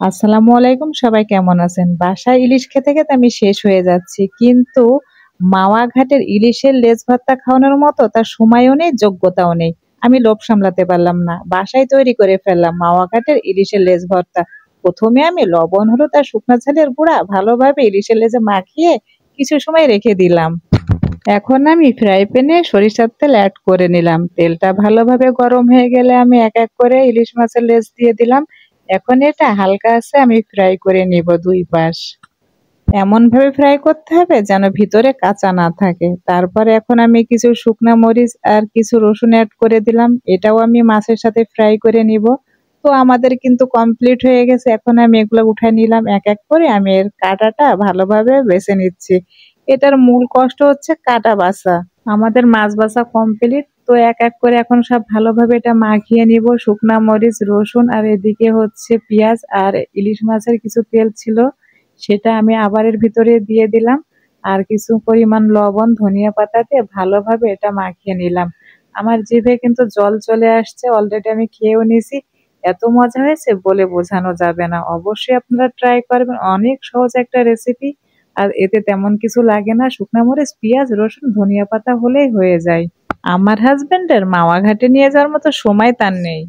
আসসালামু আলাইকুম, সবাই কেমন আছেন? বাসায় ইলিশ খেতে খেতে আমি শেষ হয়ে যাচ্ছি, কিন্তু মাওয়া ঘাটের ইলিশের লেজ ভর্তা খাওয়ানোর মতো তার সময়ও নেই, যোগ্যতাও নেই। আমি লোভ সামলাতে পারলাম না, বাসায় তৈরি করে ফেললাম মাওয়া ঘাটের ইলিশের লেজ ভর্তা। প্রথমে আমি লবণ হলুদ আর শুকনো ঝালের গুঁড়া ভালোভাবে ইলিশের লেজে মাখিয়ে কিছু সময় রেখে দিলাম। এখন আমি ফ্রাই প্যানে সরিষার তেল অ্যাড করে নিলাম। তেলটা ভালোভাবে গরম হয়ে গেলে আমি এক এক করে ইলিশ মাছের লেজ দিয়ে দিলাম। এখন এটা হালকা আছে আমি ফ্রাই করে নিব দুই পাশ। এমন ভাবে ফ্রাই করতে হবে যেন ভিতরে কাঁচা না থাকে। তারপরে এখন আমি কিছু শুকনা মরিচ আর কিছু রসুন অ্যাড করে দিলাম, এটাও আমি মাছের সাথে ফ্রাই করে নিব। তো আমাদের কিন্তু কমপ্লিট হয়ে গেছে, এখন আমি এগুলো উঠায় নিলাম। এক এক করে আমি এর কাঁটাটা ভালোভাবে বেছে নিচ্ছি। এটার মূল কষ্ট হচ্ছে কাঁটা বাছা। আমাদের মাছ বাছা কমপ্লিট, তো এক এক করে এখন সব ভালোভাবে এটা মাখিয়ে নিব। শুকনা মরিচ রসুন আর এদিকে হচ্ছে পেঁয়াজ আর ইলিশ মাছের কিছু তেল ছিল, সেটা আমি আবার এর ভিতরে দিয়ে দিলাম। আর কিছু পরিমাণ লবণ ধনিয়া পাতা দিয়ে ভালোভাবে এটা মাখিয়ে নিলাম। আমার জিভে কিন্তু জল চলে আসছে, অলরেডি আমি খেয়েও নিয়েছি। এত মজা হয়েছে বলে বোঝানো যাবে না। অবশ্যই আপনারা ট্রাই করবেন, অনেক সহজ একটা রেসিপি। আর এতে তেমন কিছু লাগে না, শুকনা মরিচ পেঁয়াজ রসুন ধনিয়া পাতা হলেই হয়ে যায়। আমার হাজবেন্ডের মাওয়া ঘাটে নিয়ে যাওয়ার মতো সময় তার নেই।